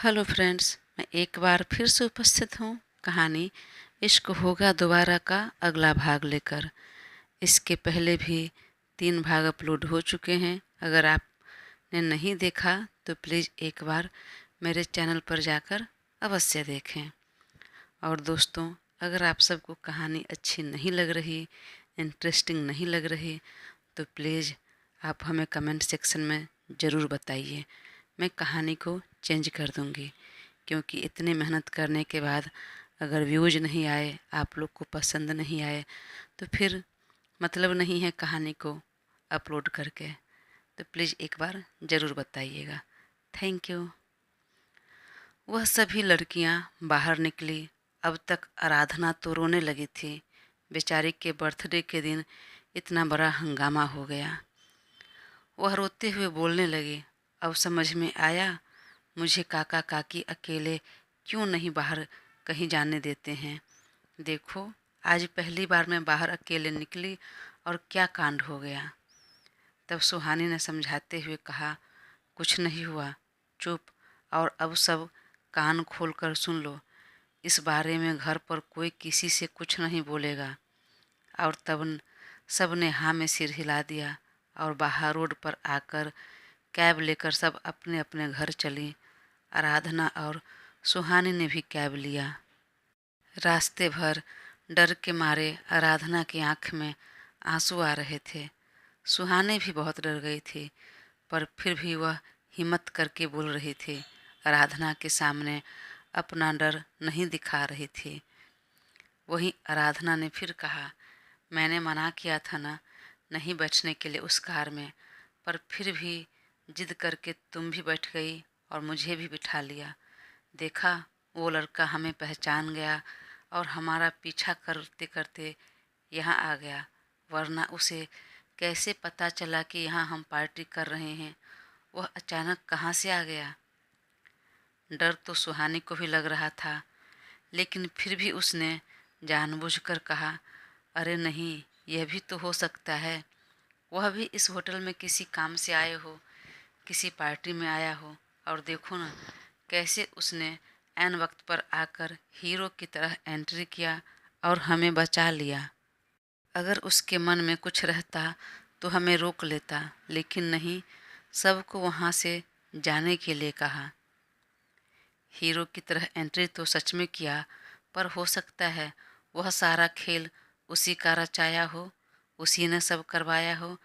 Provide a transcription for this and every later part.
Hello friends, मैं एक बार फिर से उपस्थित हूँ कहानी इश्क होगा दोबारा का अगला भाग लेकर। इसके पहले भी 3 भाग अपलोड हो चुके हैं। अगर आपने नहीं देखा तो प्लीज़ एक बार मेरे चैनल पर जाकर अवश्य देखें। और दोस्तों, अगर आप सबको कहानी अच्छी नहीं लग रही, इंटरेस्टिंग नहीं लग रही, तो प्लीज़ आप हमें कमेंट सेक्शन में ज़रूर बताइए। मैं कहानी को चेंज कर दूँगी, क्योंकि इतनी मेहनत करने के बाद अगर व्यूज़ नहीं आए, आप लोग को पसंद नहीं आए, तो फिर मतलब नहीं है कहानी को अपलोड करके। तो प्लीज़ एक बार ज़रूर बताइएगा। Thank you. वह सभी लड़कियां बाहर निकली। अब तक आराधना तो रोने लगी थी। बेचारी के बर्थडे के दिन इतना बड़ा हंगामा हो गया। वह रोते हुए बोलने लगी, अब समझ में आया मुझे काका काकी अकेले क्यों नहीं बाहर कहीं जाने देते हैं। देखो, आज पहली बार मैं बाहर अकेले निकली और क्या कांड हो गया। तब सुहानी ने समझाते हुए कहा, कुछ नहीं हुआ, चुप। और अब सब कान खोलकर सुन लो। इस बारे में घर पर कोई किसी से कुछ नहीं बोलेगा। और तब सब ने हाँ में सिर हिला दिया और बाहर रोड पर आकर कैब लेकर सब अपने अपने घर चली। आराधना और सुहानी ने भी कैब लिया। रास्ते भर डर के मारे आराधना की आंख में आंसू आ रहे थे। सुहानी भी बहुत डर गई थी, पर फिर भी वह हिम्मत करके बोल रही थी। आराधना के सामने अपना डर नहीं दिखा रही थी। वहीं आराधना ने फिर कहा, मैंने मना किया था ना, नहीं बैठने के लिए उस कार में, पर फिर भी जिद करके तुम भी बैठ गई और मुझे भी बिठा लिया। देखा, वो लड़का हमें पहचान गया और हमारा पीछा करते करते यहाँ आ गया, वरना उसे कैसे पता चला कि यहाँ हम पार्टी कर रहे हैं। वह अचानक कहाँ से आ गया। डर तो सुहानी को भी लग रहा था, लेकिन फिर भी उसने जानबूझकर कहा, अरे नहीं, यह भी तो हो सकता है वह भी इस होटल में किसी काम से आए हो, किसी पार्टी में आया हो। और देखो ना, कैसे उसने ऐन वक्त पर आकर हीरो की तरह एंट्री किया और हमें बचा लिया। अगर उसके मन में कुछ रहता तो हमें रोक लेता, लेकिन नहीं, सबको वहाँ से जाने के लिए कहा। हीरो की तरह एंट्री तो सच में किया, पर हो सकता है वह सारा खेल उसी का रचाया हो, उसी ने सब करवाया हो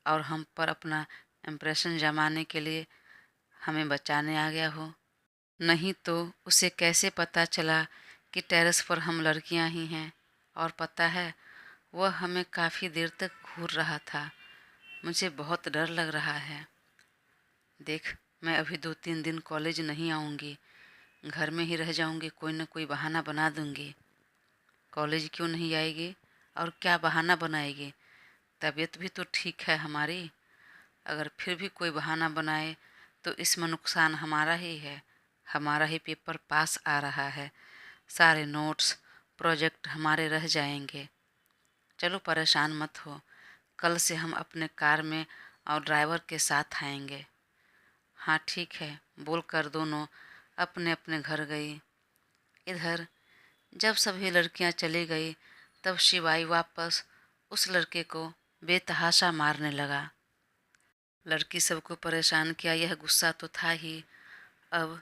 और हम पर अपना इम्प्रेशन जमाने के लिए हमें बचाने आ गया हो। नहीं तो उसे कैसे पता चला कि टेरेस पर हम लड़कियां ही हैं। और पता है, वह हमें काफ़ी देर तक घूर रहा था। मुझे बहुत डर लग रहा है। देख, मैं अभी 2-3 दिन कॉलेज नहीं आऊँगी, घर में ही रह जाऊँगी, कोई न कोई बहाना बना दूँगी। कॉलेज क्यों नहीं आएगी और क्या बहाना बनाएगी? तबीयत भी तो ठीक है हमारी। अगर फिर भी कोई बहाना बनाए तो इसमें नुकसान हमारा ही है। हमारा ही पेपर पास आ रहा है, सारे नोट्स प्रोजेक्ट हमारे रह जाएंगे। चलो परेशान मत हो, कल से हम अपने कार में और ड्राइवर के साथ आएंगे। हाँ ठीक है, बोलकर दोनों अपने अपने घर गई। इधर जब सभी लड़कियां चली गई, तब शिवाई वापस उस लड़के को बेतहाशा मारने लगा। लड़की सबको परेशान किया, यह गुस्सा तो था ही। अब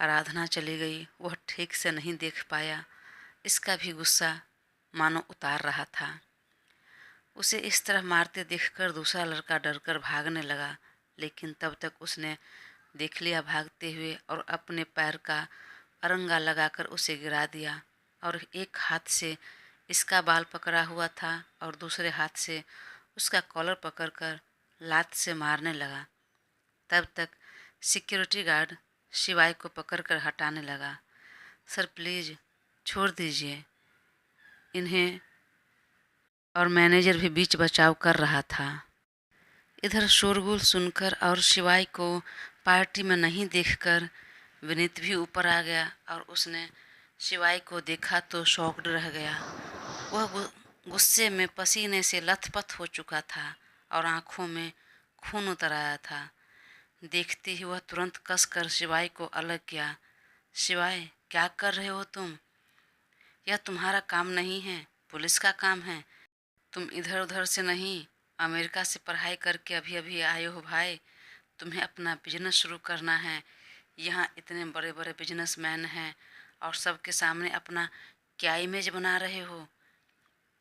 आराधना चली गई, वह ठीक से नहीं देख पाया, इसका भी गुस्सा मानो उतार रहा था। उसे इस तरह मारते देखकर दूसरा लड़का डरकर भागने लगा, लेकिन तब तक उसने देख लिया भागते हुए और अपने पैर का अरंगा लगाकर उसे गिरा दिया। और एक हाथ से इसका बाल पकड़ा हुआ था और दूसरे हाथ से उसका कॉलर पकड़कर लात से मारने लगा। तब तक सिक्योरिटी गार्ड शिवाय को पकड़कर हटाने लगा। सर प्लीज़ छोड़ दीजिए इन्हें। और मैनेजर भी बीच बचाव कर रहा था। इधर शोरगुल सुनकर और शिवाय को पार्टी में नहीं देखकर विनीत भी ऊपर आ गया और उसने शिवाय को देखा तो शॉक्ड रह गया। वह गुस्से में पसीने से लथपथ हो चुका था और आंखों में खून उतर आया था। देखते ही वह तुरंत कसकर शिवाय को अलग किया। शिवाय, क्या कर रहे हो तुम? यह तुम्हारा काम नहीं है, पुलिस का काम है। तुम इधर उधर से नहीं, अमेरिका से पढ़ाई करके अभी अभी आए हो भाई। तुम्हें अपना बिजनेस शुरू करना है। यहाँ इतने बड़े बड़े बिजनेसमैन हैं और सबके सामने अपना क्या इमेज बना रहे हो?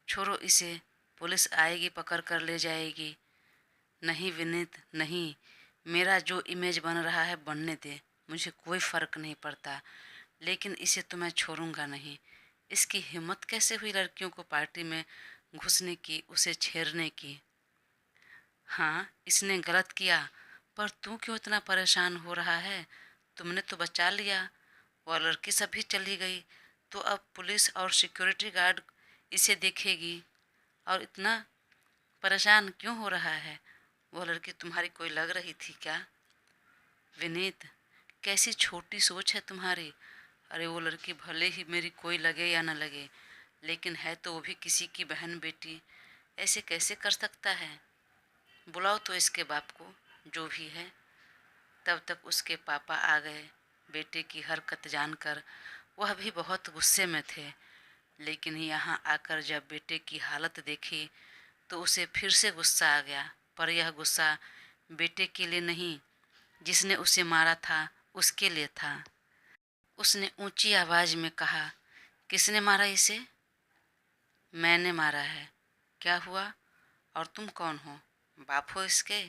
छोड़ो इसे, पुलिस आएगी पकड़ कर ले जाएगी। नहीं विनीत, नहीं, मेरा जो इमेज बन रहा है बनने दे, मुझे कोई फ़र्क नहीं पड़ता, लेकिन इसे तो मैं छोड़ूंगा नहीं। इसकी हिम्मत कैसे हुई लड़कियों को पार्टी में घुसने की, उसे छेड़ने की? हाँ, इसने गलत किया, पर तू क्यों इतना परेशान हो रहा है? तुमने तो बचा लिया, वह लड़की सब भी चली गई, तो अब पुलिस और सिक्योरिटी गार्ड इसे देखेगी। और इतना परेशान क्यों हो रहा है? वह लड़की तुम्हारी कोई लग रही थी क्या? विनीत, कैसी छोटी सोच है तुम्हारी। अरे वो लड़की भले ही मेरी कोई लगे या न लगे, लेकिन है तो वो भी किसी की बहन बेटी। ऐसे कैसे कर सकता है? बुलाओ तो इसके बाप को, जो भी है। तब तक उसके पापा आ गए। बेटे की हरकत जानकर वह भी बहुत गुस्से में थे, लेकिन यहाँ आकर जब बेटे की हालत देखी तो उसे फिर से गुस्सा आ गया। पर यह गुस्सा बेटे के लिए नहीं, जिसने उसे मारा था उसके लिए था। उसने ऊंची आवाज में कहा, किसने मारा इसे? मैंने मारा है। क्या हुआ? और तुम कौन हो? बाप हो इसके?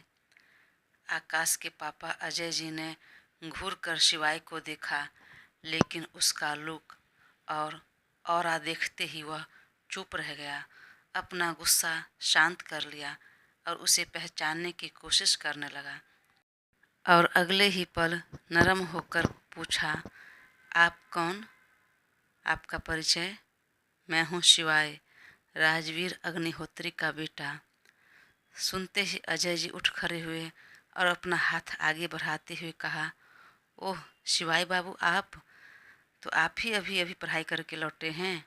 आकाश के पापा अजय जी ने घूर कर शिवाय को देखा, लेकिन उसका लुक और ऑरा देखते ही वह चुप रह गया। अपना गुस्सा शांत कर लिया और उसे पहचानने की कोशिश करने लगा। और अगले ही पल नरम होकर पूछा, आप कौन? आपका परिचय? मैं हूँ शिवाय, राजवीर अग्निहोत्री का बेटा। सुनते ही अजय जी उठ खड़े हुए और अपना हाथ आगे बढ़ाते हुए कहा, ओह शिवाय बाबू, आप तो आप ही अभी अभी पढ़ाई करके लौटे हैं।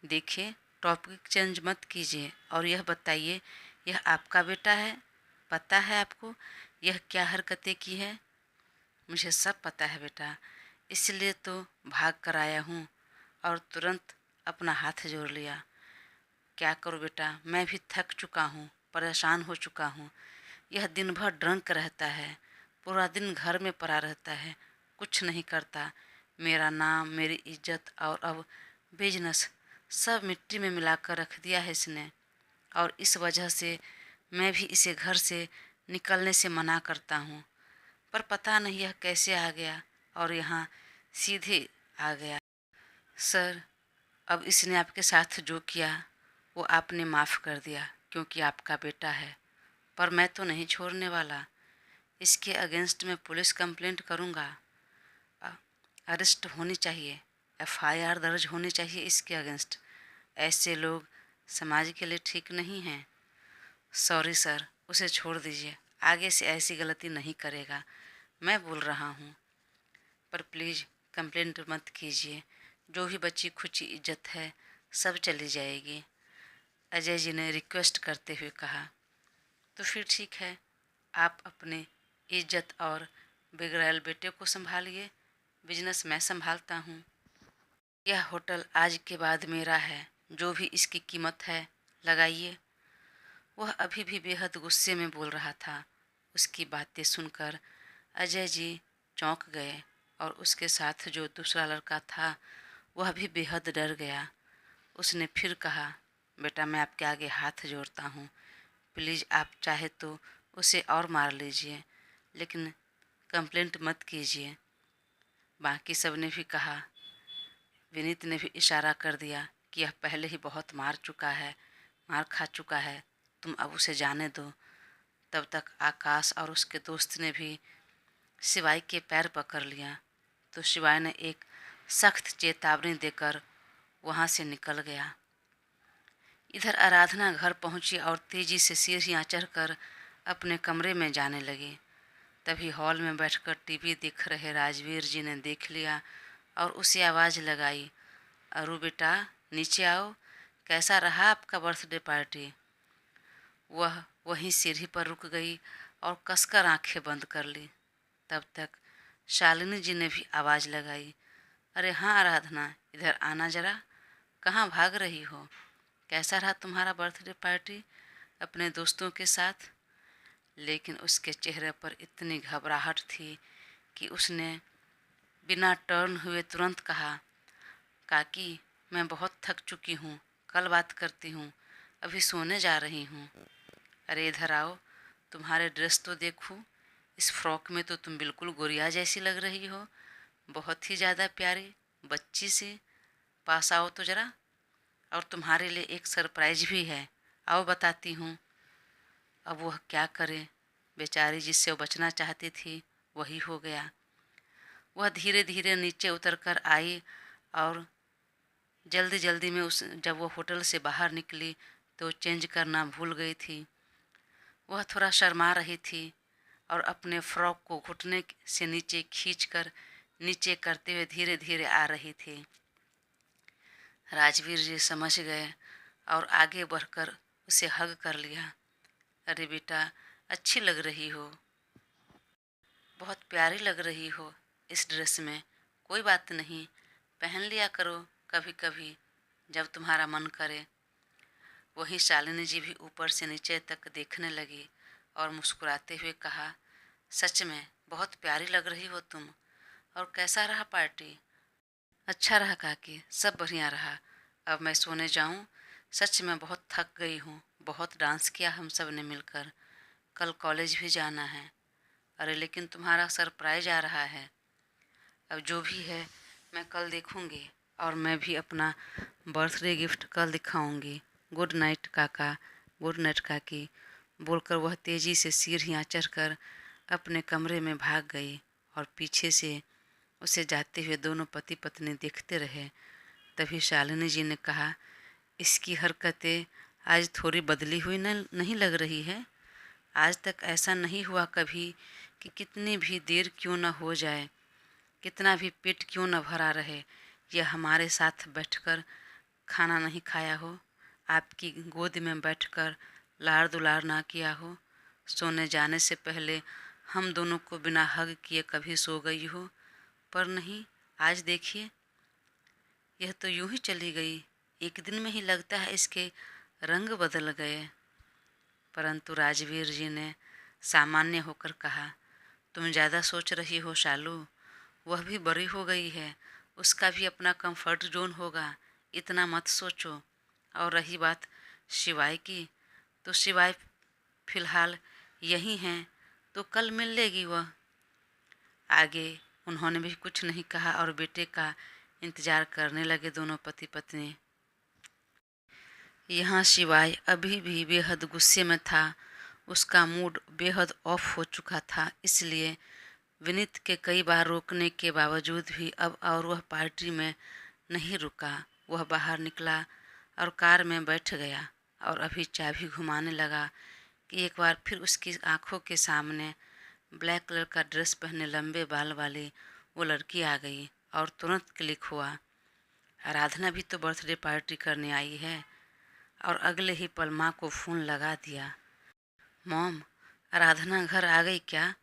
देखिए, टॉपिक चेंज मत कीजिए और यह बताइए, यह आपका बेटा है? पता है आपको यह क्या हरकतें की है? मुझे सब पता है बेटा, इसलिए तो भाग कर आया हूँ। और तुरंत अपना हाथ जोड़ लिया। क्या करूँ बेटा, मैं भी थक चुका हूँ, परेशान हो चुका हूँ। यह दिन भर ड्रंक रहता है, पूरा दिन घर में पड़ा रहता है, कुछ नहीं करता। मेरा नाम, मेरी इज्जत और अब बिजनेस सब मिट्टी में मिलाकर रख दिया है इसने। और इस वजह से मैं भी इसे घर से निकलने से मना करता हूँ। पर पता नहीं यह कैसे आ गया और यहाँ सीधे आ गया। सर, अब इसने आपके साथ जो किया वो आपने माफ़ कर दिया क्योंकि आपका बेटा है, पर मैं तो नहीं छोड़ने वाला। इसके अगेंस्ट में पुलिस कंप्लेंट करूँगा। अरेस्ट होनी चाहिए, एफआईआर दर्ज होनी चाहिए इसके अगेंस्ट। ऐसे लोग समाज के लिए ठीक नहीं हैं। सॉरी सर, उसे छोड़ दीजिए, आगे से ऐसी गलती नहीं करेगा। मैं बोल रहा हूँ, पर प्लीज़ कंप्लेंट मत कीजिए। जो भी बची खुची इज्जत है सब चली जाएगी। अजय जी ने रिक्वेस्ट करते हुए कहा। तो फिर ठीक है, आप अपने इज्जत और बिगड़ैल बेटे को संभालिए, बिजनेस मैं संभालता हूँ। यह होटल आज के बाद मेरा है, जो भी इसकी कीमत है लगाइए। वह अभी भी बेहद गुस्से में बोल रहा था। उसकी बातें सुनकर अजय जी चौंक गए और उसके साथ जो दूसरा लड़का था वह भी बेहद डर गया। उसने फिर कहा, बेटा मैं आपके आगे हाथ जोड़ता हूँ, प्लीज़ आप चाहे तो उसे और मार लीजिए, लेकिन कंप्लेंट मत कीजिए। बाकी सब ने भी कहा। विनीत ने भी इशारा कर दिया कि यह पहले ही बहुत मार चुका है, मार खा चुका है, तुम अब उसे जाने दो। तब तक आकाश और उसके दोस्त ने भी शिवाय के पैर पकड़ लिया, तो शिवाय ने एक सख्त चेतावनी देकर वहाँ से निकल गया। इधर आराधना घर पहुंची और तेजी से सीढ़ियाँ चढ़कर अपने कमरे में जाने लगी। तभी हॉल में बैठकर टीवी देख रहे राजवीर जी ने देख लिया और उसे आवाज़ लगाई, अरु बेटा नीचे आओ, कैसा रहा आपका बर्थडे पार्टी? वह वहीं सीढ़ी पर रुक गई और कसकर आंखें बंद कर ली। तब तक शालिनी जी ने भी आवाज़ लगाई, अरे हाँ आराधना, इधर आना जरा। कहाँ भाग रही हो? कैसा रहा तुम्हारा बर्थडे पार्टी अपने दोस्तों के साथ? लेकिन उसके चेहरे पर इतनी घबराहट थी कि उसने बिना टर्न हुए तुरंत कहा, काकी मैं बहुत थक चुकी हूँ, कल बात करती हूँ, अभी सोने जा रही हूँ। अरे इधर आओ, तुम्हारे ड्रेस तो देखूँ, इस फ्रॉक में तो तुम बिल्कुल गुड़िया जैसी लग रही हो, बहुत ही ज़्यादा प्यारी बच्ची सी। पास आओ तो ज़रा, और तुम्हारे लिए एक सरप्राइज भी है, आओ बताती हूँ। अब वह क्या करे, बेचारी जिससे वो बचना चाहती थी वही हो गया। वह धीरे धीरे नीचे उतर कर आई और जल्दी जल्दी में जब वो होटल से बाहर निकली तो चेंज करना भूल गई थी। वह थोड़ा शर्मा रही थी और अपने फ्रॉक को घुटने से नीचे खींचकर नीचे करते हुए धीरे धीरे आ रही थी। राजवीर जी समझ गए और आगे बढ़कर उसे हग कर लिया। अरे बेटा, अच्छी लग रही हो, बहुत प्यारी लग रही हो इस ड्रेस में। कोई बात नहीं, पहन लिया करो कभी कभी जब तुम्हारा मन करे। वहीं शालिनी जी भी ऊपर से नीचे तक देखने लगी और मुस्कुराते हुए कहा, सच में बहुत प्यारी लग रही हो तुम। और कैसा रहा पार्टी? अच्छा रहा काकी, सब बढ़िया रहा। अब मैं सोने जाऊं, सच में बहुत थक गई हूँ, बहुत डांस किया हम सब ने मिलकर, कल कॉलेज भी जाना है। अरे लेकिन तुम्हारा सरप्राइज आ रहा है। अब जो भी है मैं कल देखूंगी और मैं भी अपना बर्थडे गिफ्ट कल दिखाऊंगी। गुड नाइट काका, गुड नाइट काकी, बोलकर वह तेजी से सीढ़ियाँ चढ़कर अपने कमरे में भाग गई और पीछे से उसे जाते हुए दोनों पति पत्नी देखते रहे। तभी शालिनी जी ने कहा, इसकी हरकतें आज थोड़ी बदली हुई नहीं लग रही है। आज तक ऐसा नहीं हुआ कभी कि कितनी भी देर क्यों न हो जाए, कितना भी पेट क्यों न भरा रहे, यह हमारे साथ बैठकर खाना नहीं खाया हो, आपकी गोद में बैठकर लाड़ दुलार ना किया हो, सोने जाने से पहले हम दोनों को बिना हग किए कभी सो गई हो। पर नहीं, आज देखिए, यह तो यूं ही चली गई। एक दिन में ही लगता है इसके रंग बदल गए। परंतु राजवीर जी ने सामान्य होकर कहा, तुम ज़्यादा सोच रही हो शालू, वह भी बड़ी हो गई है, उसका भी अपना कंफर्ट जोन होगा, इतना मत सोचो। और रही बात शिवाय की, तो शिवाय फिलहाल यही हैं, तो कल मिल लेगी वह। आगे उन्होंने भी कुछ नहीं कहा और बेटे का इंतजार करने लगे दोनों पति पत्नी। यहाँ शिवाय अभी भी बेहद गुस्से में था। उसका मूड बेहद ऑफ हो चुका था, इसलिए विनीत के कई बार रोकने के बावजूद भी अब और वह पार्टी में नहीं रुका। वह बाहर निकला और कार में बैठ गया और अभी चाबी घुमाने लगा कि एक बार फिर उसकी आंखों के सामने ब्लैक कलर का ड्रेस पहने लंबे बाल वाली वो लड़की आ गई और तुरंत क्लिक हुआ। आराधना भी तो बर्थडे पार्टी करने आई है। और अगले ही पल माँ को फ़ोन लगा दिया। मॉम, आराधना घर आ गई क्या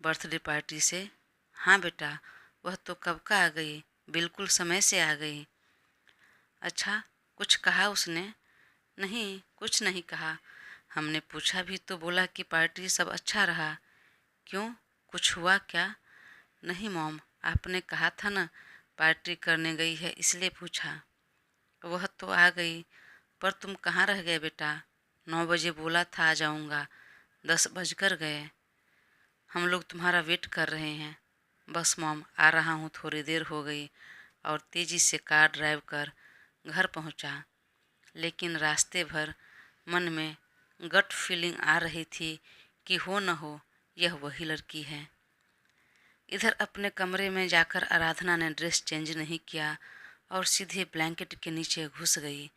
बर्थडे पार्टी से? हाँ बेटा, वह तो कब का आ गई, बिल्कुल समय से आ गई। अच्छा, कुछ कहा उसने? नहीं, कुछ नहीं कहा। हमने पूछा भी तो बोला कि पार्टी सब अच्छा रहा। क्यों, कुछ हुआ क्या? नहीं मॉम, आपने कहा था ना पार्टी करने गई है, इसलिए पूछा। वह तो आ गई, पर तुम कहाँ रह गए बेटा? 9 बजे बोला था आ जाऊँगा, 10 बजकर गए। हम लोग तुम्हारा वेट कर रहे हैं। बस मॉम, आ रहा हूँ, थोड़ी देर हो गई। और तेज़ी से कार ड्राइव कर घर पहुँचा। लेकिन रास्ते भर मन में गट फीलिंग आ रही थी कि हो न हो यह वही लड़की है। इधर अपने कमरे में जाकर आराधना ने ड्रेस चेंज नहीं किया और सीधे ब्लैंकेट के नीचे घुस गई।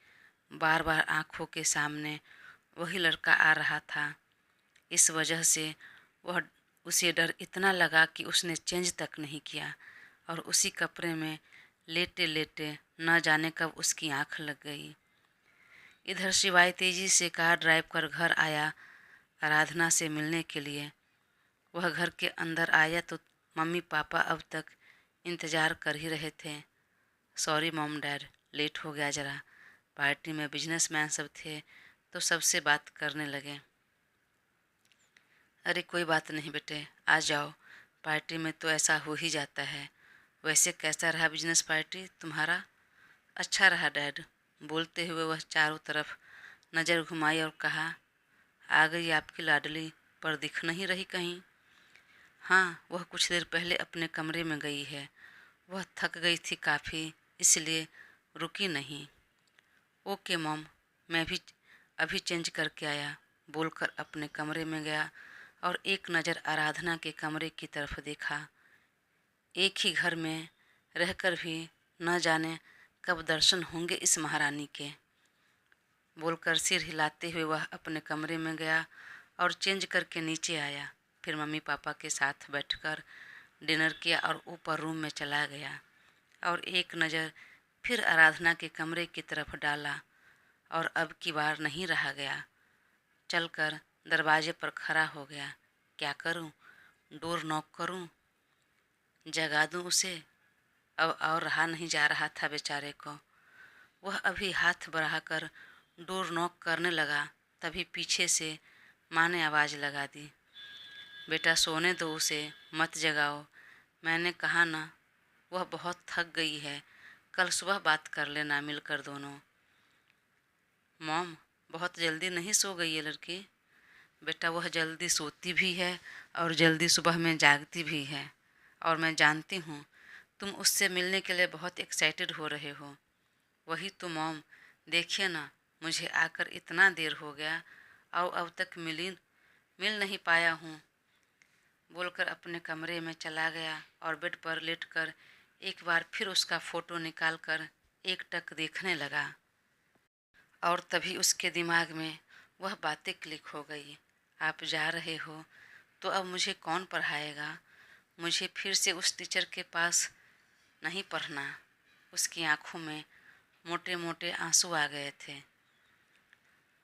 बार बार आंखों के सामने वही लड़का आ रहा था। इस वजह से वह उसे डर इतना लगा कि उसने चेंज तक नहीं किया और उसी कपड़े में लेटे लेटे न जाने कब उसकी आंख लग गई। इधर शिवाय तेजी से कार ड्राइव कर घर आया आराधना से मिलने के लिए। वह घर के अंदर आया तो मम्मी पापा अब तक इंतज़ार कर ही रहे थे। सॉरी मॉम डैड, लेट हो गया ज़रा। पार्टी में बिजनेसमैन सब थे तो सबसे बात करने लगे। अरे कोई बात नहीं बेटे, आ जाओ, पार्टी में तो ऐसा हो ही जाता है। वैसे कैसा रहा बिजनेस पार्टी तुम्हारा? अच्छा रहा डैड। बोलते हुए वह चारों तरफ नज़र घुमाई और कहा, आ गई आपकी लाडली, पर दिख नहीं रही कहीं। हाँ, वह कुछ देर पहले अपने कमरे में गई है। वह थक गई थी काफ़ी, इसलिए रुकी नहीं। ओके मॉम, मैं भी अभी चेंज करके आया, बोलकर अपने कमरे में गया और एक नज़र आराधना के कमरे की तरफ देखा। एक ही घर में रहकर भी न जाने कब दर्शन होंगे इस महारानी के, बोलकर सिर हिलाते हुए वह अपने कमरे में गया और चेंज करके नीचे आया। फिर मम्मी पापा के साथ बैठकर डिनर किया और ऊपर रूम में चला गया और एक नज़र फिर आराधना के कमरे की तरफ डाला और अब की बार नहीं रहा गया। चलकर दरवाजे पर खड़ा हो गया। क्या करूं? डोर नॉक करूं? जगा दूं उसे? अब और रहा नहीं जा रहा था बेचारे को। वह अभी हाथ बढ़ाकर डोर नॉक करने लगा, तभी पीछे से माँ ने आवाज़ लगा दी, बेटा सोने दो उसे, मत जगाओ। मैंने कहा ना, वह बहुत थक गई है, कल सुबह बात कर लेना मिलकर दोनों। मॉम, बहुत जल्दी नहीं सो गई ये लड़की? बेटा वह जल्दी सोती भी है और जल्दी सुबह में जागती भी है, और मैं जानती हूँ तुम उससे मिलने के लिए बहुत एक्साइटेड हो रहे हो। वही तो मॉम, देखिए ना, मुझे आकर इतना देर हो गया और अब तक मिल नहीं पाया हूँ, बोलकर अपने कमरे में चला गया और बेड पर लेटकर एक बार फिर उसका फ़ोटो निकालकर एकटक देखने लगा। और तभी उसके दिमाग में वह बातें क्लिक हो गई। आप जा रहे हो तो अब मुझे कौन पढ़ाएगा? मुझे फिर से उस टीचर के पास नहीं पढ़ना। उसकी आंखों में मोटे मोटे आंसू आ गए थे।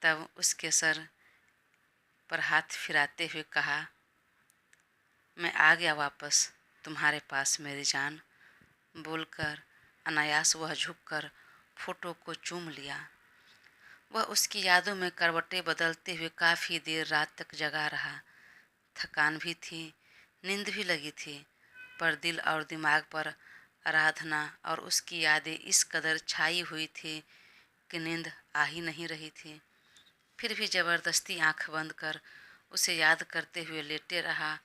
तब उसके सर पर हाथ फिराते हुए कहा, मैं आ गया वापस तुम्हारे पास मेरी जान, बोलकर अनायास वह झुककर फोटो को चूम लिया। वह उसकी यादों में करवटें बदलते हुए काफ़ी देर रात तक जगा रहा। थकान भी थी, नींद भी लगी थी, पर दिल और दिमाग पर आराधना और उसकी यादें इस कदर छाई हुई थी कि नींद आ ही नहीं रही थी। फिर भी ज़बरदस्ती आंख बंद कर उसे याद करते हुए लेटे रहा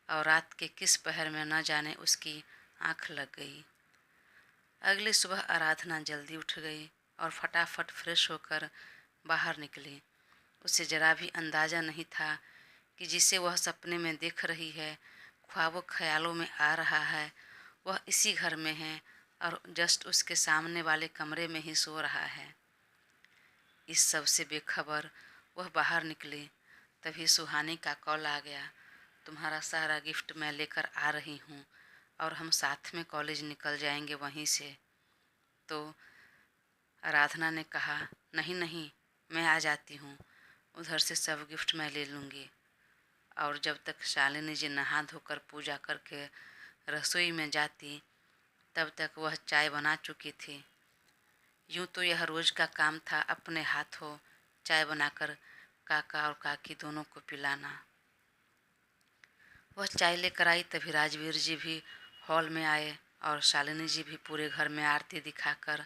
और रात के किस पहर में न जाने उसकी आंख लग गई। अगली सुबह आराधना जल्दी उठ गई और फटाफट फ्रेश होकर बाहर निकली। उसे जरा भी अंदाज़ा नहीं था कि जिसे वह सपने में देख रही है, ख्वाबों ख्यालों में आ रहा है, वह इसी घर में है और जस्ट उसके सामने वाले कमरे में ही सो रहा है। इस सब से बेखबर वह बाहर निकली, तभी सुहानी का कॉल आ गया, तुम्हारा सारा गिफ्ट मैं लेकर आ रही हूँ और हम साथ में कॉलेज निकल जाएंगे वहीं से। तो आराधना ने कहा, नहीं नहीं, मैं आ जाती हूँ, उधर से सब गिफ्ट मैं ले लूँगी। और जब तक शालिनी जी नहा धोकर पूजा करके रसोई में जाती, तब तक वह चाय बना चुकी थी। यूँ तो यह रोज़ का काम था अपने हाथों चाय बनाकर काका और काकी दोनों को पिलाना। वह चाय लेकर आई तभी राजवीर जी भी हॉल में आए और शालिनी जी भी पूरे घर में आरती दिखाकर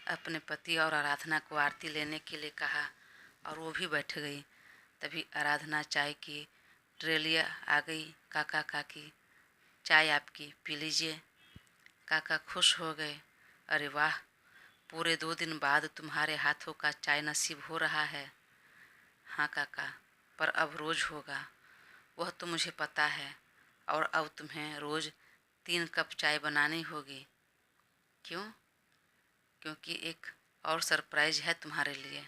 अपने पति और आराधना को आरती लेने के लिए कहा और वो भी बैठ गई। तभी आराधना चाय की ट्रे लिए आ गई। काका काकी, चाय आपकी, पी लीजिए। काका खुश हो गए, अरे वाह, पूरे 2 दिन बाद तुम्हारे हाथों का चाय नसीब हो रहा है। हाँ काका, पर अब रोज़ होगा, वह तो मुझे पता है, और अब तुम्हें रोज़ 3 कप चाय बनानी होगी। क्यों? क्योंकि एक और सरप्राइज़ है तुम्हारे लिए।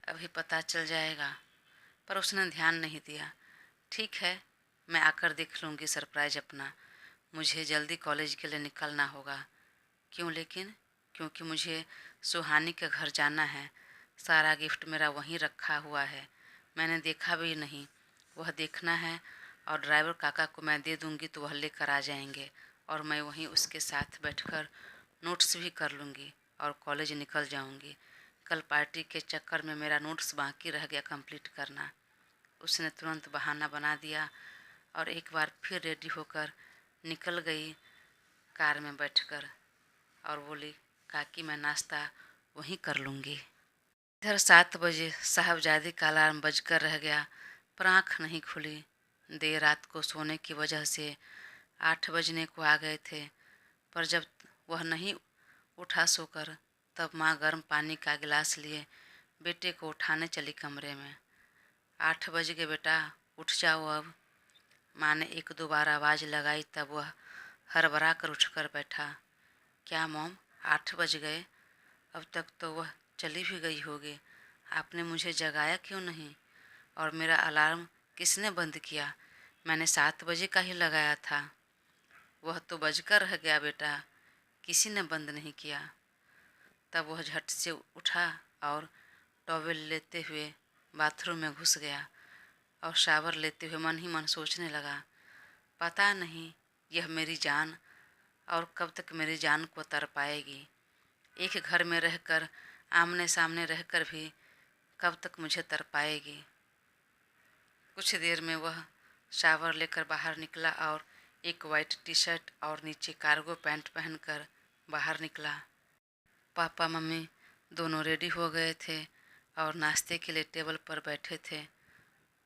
अभी पता चल जाएगा। पर उसने ध्यान नहीं दिया। ठीक है, मैं आकर देख लूँगी सरप्राइज़ अपना। मुझे जल्दी कॉलेज के लिए निकलना होगा। क्यों लेकिन? क्योंकि मुझे सुहानी के घर जाना है। सारा गिफ्ट मेरा वहीं रखा हुआ है, मैंने देखा भी नहीं, वह देखना है और ड्राइवर काका को मैं दे दूँगी तो वह लेकर आ जाएंगे और मैं वहीं उसके साथ बैठकर नोट्स भी कर लूँगी और कॉलेज निकल जाऊँगी। कल पार्टी के चक्कर में मेरा नोट्स बाकी रह गया कंप्लीट करना। उसने तुरंत बहाना बना दिया और एक बार फिर रेडी होकर निकल गई कार में बैठकर और बोली, काकी मैं नाश्ता वहीं कर लूँगी। इधर 7 बजे साहबजादी का अलार्म बजकर रह गया, पर आँख नहीं खुली। देर रात को सोने की वजह से 8 बजने को आ गए थे, पर जब वह नहीं उठा सोकर, तब माँ गर्म पानी का गिलास लिए बेटे को उठाने चली कमरे में। 8 बज गए बेटा, उठ जाओ अब। माँ ने 1-2 बार आवाज़ लगाई, तब वह हड़बड़ा कर उठकर बैठा। क्या मॉम, 8 बज गए? अब तक तो वह चली भी गई होगी। आपने मुझे जगाया क्यों नहीं? और मेरा अलार्म किसने बंद किया? मैंने 7 बजे का ही लगाया था। वह तो बजकर रह गया बेटा, किसी ने बंद नहीं किया। तब वह झट से उठा और टॉवेल लेते हुए बाथरूम में घुस गया और शावर लेते हुए मन ही मन सोचने लगा, पता नहीं यह मेरी जान और कब तक मेरी जान को तर पाएगी। एक घर में रहकर, आमने सामने रहकर भी कब तक मुझे तर पाएगी। कुछ देर में वह शावर लेकर बाहर निकला और एक वाइट टी शर्ट और नीचे कार्गो पैंट पहनकर बाहर निकला। पापा मम्मी दोनों रेडी हो गए थे और नाश्ते के लिए टेबल पर बैठे थे।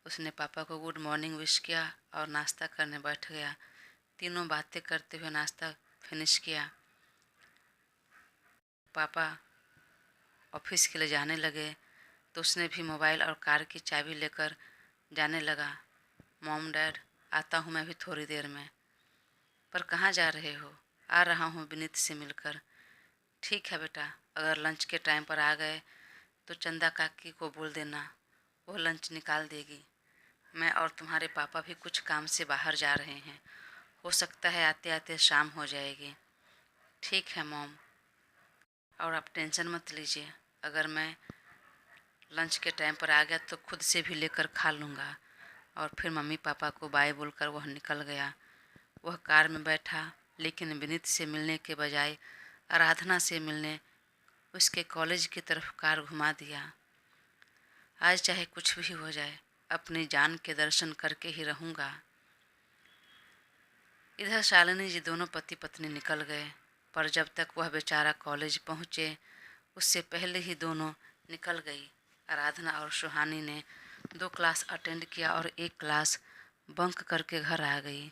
उसने पापा को गुड मॉर्निंग विश किया और नाश्ता करने बैठ गया। तीनों बातें करते हुए नाश्ता फिनिश किया। पापा ऑफिस के लिए जाने लगे तो उसने भी मोबाइल और कार की चाबी लेकर जाने लगा। मॉम डैड, आता हूँ मैं भी थोड़ी देर में। पर कहाँ जा रहे हो? आ रहा हूँ विनीत से मिलकर। ठीक है बेटा, अगर लंच के टाइम पर आ गए तो चंदा काकी को बोल देना, वो लंच निकाल देगी। मैं और तुम्हारे पापा भी कुछ काम से बाहर जा रहे हैं, हो सकता है आते आते शाम हो जाएगी। ठीक है मॉम, और आप टेंशन मत लीजिए, अगर मैं लंच के टाइम पर आ गया तो खुद से भी लेकर खा लूँगा। और फिर मम्मी पापा को बाय बोलकर वह निकल गया। वह कार में बैठा, लेकिन विनीत से मिलने के बजाय आराधना से मिलने उसके कॉलेज की तरफ कार घुमा दिया। आज चाहे कुछ भी हो जाए, अपनी जान के दर्शन करके ही रहूँगा। इधर शालिनी जी दोनों पति पत्नी निकल गए, पर जब तक वह बेचारा कॉलेज पहुँचे उससे पहले ही दोनों निकल गई। आराधना और सुहानी ने 2 क्लास अटेंड किया और 1 क्लास बंक करके घर आ गई।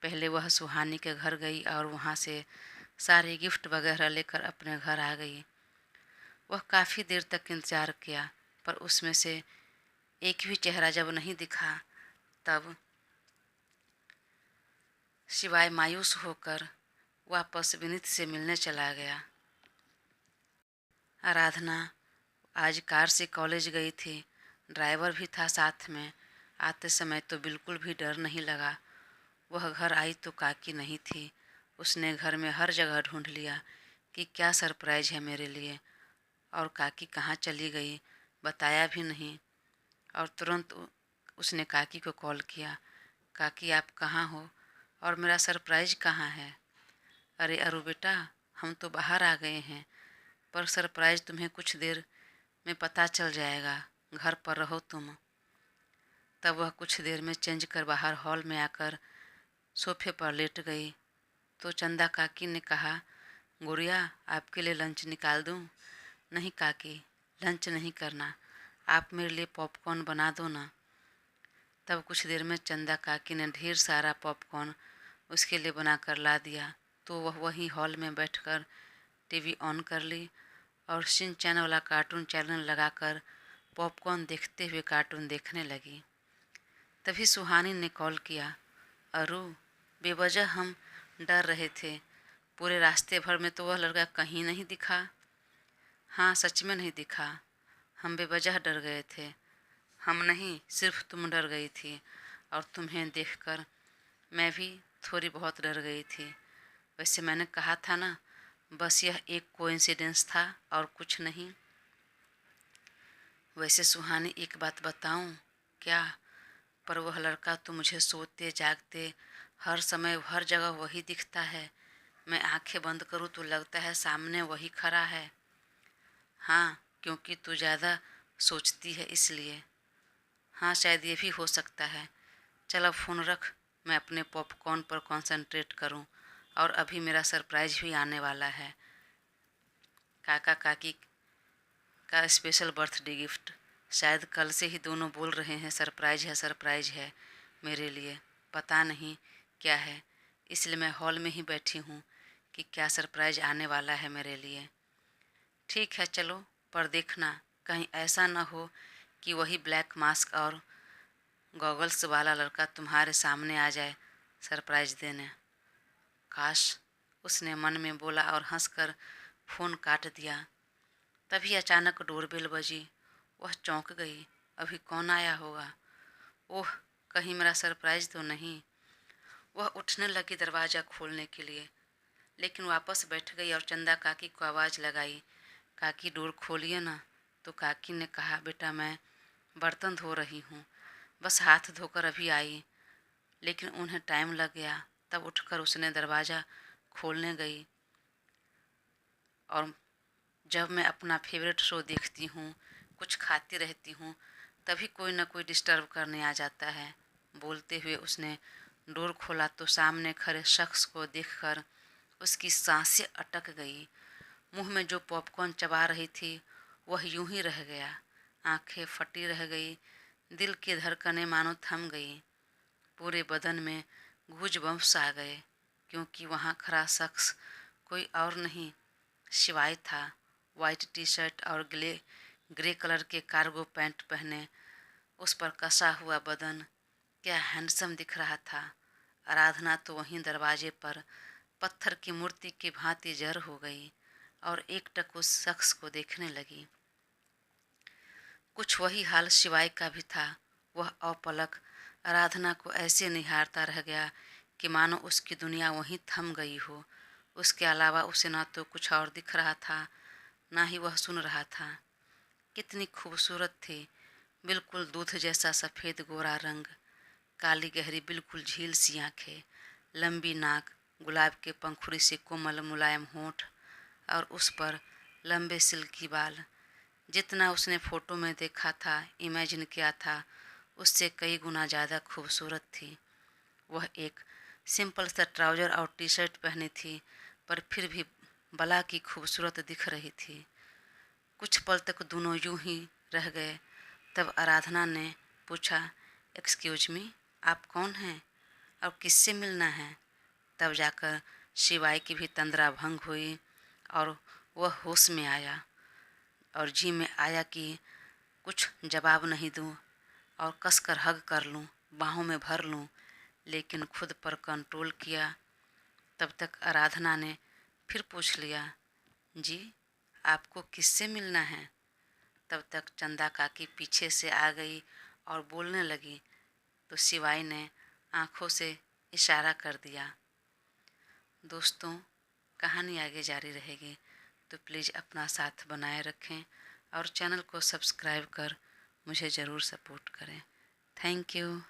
पहले वह सुहानी के घर गई और वहाँ से सारे गिफ्ट वगैरह लेकर अपने घर आ गई। वह काफ़ी देर तक इंतज़ार किया, पर उसमें से एक भी चेहरा जब नहीं दिखा, तब शिवाय मायूस होकर वापस विनीत से मिलने चला गया। आराधना आज कार से कॉलेज गई थी, ड्राइवर भी था साथ में। आते समय तो बिल्कुल भी डर नहीं लगा। वह घर आई तो काकी नहीं थी। उसने घर में हर जगह ढूंढ लिया कि क्या सरप्राइज है मेरे लिए, और काकी कहाँ चली गई बताया भी नहीं। और तुरंत उसने काकी को कॉल किया, काकी आप कहाँ हो और मेरा सरप्राइज कहाँ है? अरे अरु बेटा, हम तो बाहर आ गए हैं, पर सरप्राइज तुम्हें कुछ देर में पता चल जाएगा, घर पर रहो तुम। तब वह कुछ देर में चेंज कर बाहर हॉल में आकर सोफे पर लेट गई तो चंदा काकी ने कहा, गुड़िया आपके लिए लंच निकाल दूं? नहीं काकी, लंच नहीं करना, आप मेरे लिए पॉपकॉर्न बना दो ना। तब कुछ देर में चंदा काकी ने ढेर सारा पॉपकॉर्न उसके लिए बनाकर ला दिया तो वह वहीं हॉल में बैठकर टीवी ऑन कर ली और शिनचैन वाला कार्टून चैनल लगाकर पॉपकॉर्न देखते हुए कार्टून देखने लगी। तभी सुहानी ने कॉल किया, अरु बेवजह हम डर रहे थे, पूरे रास्ते भर में तो वह लड़का कहीं नहीं दिखा। हाँ सच में नहीं दिखा, हम बेवजह डर गए थे। हम नहीं, सिर्फ तुम डर गई थी, और तुम्हें देखकर मैं भी थोड़ी बहुत डर गई थी। वैसे मैंने कहा था ना, बस यह एक कोइंसिडेंस था और कुछ नहीं। वैसे सुहानी एक बात बताऊं क्या? पर वह लड़का तो मुझे सोते जागते हर समय हर जगह वही दिखता है। मैं आंखें बंद करूं तो लगता है सामने वही खड़ा है। हाँ, क्योंकि तू ज़्यादा सोचती है इसलिए। हाँ, शायद ये भी हो सकता है। चल अब फ़ोन रख, मैं अपने पॉपकॉर्न पर कंसंट्रेट करूं। और अभी मेरा सरप्राइज भी आने वाला है। काका काकी का स्पेशल बर्थडे गिफ्ट। शायद कल से ही दोनों बोल रहे हैं सरप्राइज है मेरे लिए। पता नहीं क्या है, इसलिए मैं हॉल में ही बैठी हूँ कि क्या सरप्राइज आने वाला है मेरे लिए। ठीक है चलो, पर देखना कहीं ऐसा ना हो कि वही ब्लैक मास्क और गॉगल्स वाला लड़का तुम्हारे सामने आ जाए सरप्राइज देने। काश, उसने मन में बोला और हंसकर फ़ोन काट दिया। तभी अचानक डोरबेल बजी। वह चौंक गई। अभी कौन आया होगा? ओह, कहीं मेरा सरप्राइज तो नहीं। वह उठने लगी दरवाज़ा खोलने के लिए, लेकिन वापस बैठ गई और चंदा काकी को आवाज़ लगाई, काकी डोर खोलिए ना। तो काकी ने कहा, बेटा मैं बर्तन धो रही हूँ, बस हाथ धोकर अभी आई। लेकिन उन्हें टाइम लग गया। तब उठकर उसने दरवाज़ा खोलने गई। और जब मैं अपना फेवरेट शो देखती हूँ, कुछ खाती रहती हूँ, तभी कोई न कोई डिस्टर्ब करने आ जाता है। बोलते हुए उसने डोर खोला तो सामने खड़े शख्स को देखकर उसकी सांसें अटक गई। मुंह में जो पॉपकॉर्न चबा रही थी वह यूं ही रह गया। आंखें फटी रह गई, दिल की धड़कनें मानो थम गई। पूरे बदन में गूज़बम्प्स आ गए, क्योंकि वहाँ खड़ा शख्स कोई और नहीं शिवाय था। वाइट टी शर्ट और ग्रे कलर के कार्गो पैंट पहने, उस पर कसा हुआ बदन क्या हैंडसम दिख रहा था। आराधना तो वहीं दरवाजे पर पत्थर की मूर्ति की भांति जड़ हो गई और एकटक उस शख्स को देखने लगी। कुछ वही हाल शिवाय का भी था। वह अपलक आराधना को ऐसे निहारता रह गया कि मानो उसकी दुनिया वहीं थम गई हो। उसके अलावा उसे ना तो कुछ और दिख रहा था, ना ही वह सुन रहा था। कितनी खूबसूरत थी, बिल्कुल दूध जैसा सफ़ेद गोरा रंग, काली गहरी बिल्कुल झील सी आँखें, लंबी नाक, गुलाब के पंखुड़ी से कोमल मुलायम होंठ और उस पर लंबे सिल्की बाल। जितना उसने फ़ोटो में देखा था, इमेजिन किया था, उससे कई गुना ज़्यादा खूबसूरत थी। वह एक सिंपल सा ट्राउज़र और टी शर्ट पहनी थी, पर फिर भी बला की खूबसूरत दिख रही थी। कुछ पल तक दोनों यूं ही रह गए। तब आराधना ने पूछा, एक्सक्यूज मी, आप कौन हैं और किससे मिलना है? तब जाकर शिवाय की भी तंद्रा भंग हुई और वह होश में आया और जी में आया कि कुछ जवाब नहीं दूं और कसकर हग कर लूं, बाहों में भर लूं, लेकिन खुद पर कंट्रोल किया। तब तक आराधना ने फिर पूछ लिया, जी आपको किससे मिलना है? तब तक चंदा काकी पीछे से आ गई और बोलने लगी, तो शिवाय ने आंखों से इशारा कर दिया। दोस्तों, कहानी आगे जारी रहेगी, तो प्लीज़ अपना साथ बनाए रखें और चैनल को सब्सक्राइब कर मुझे ज़रूर सपोर्ट करें। Thank you.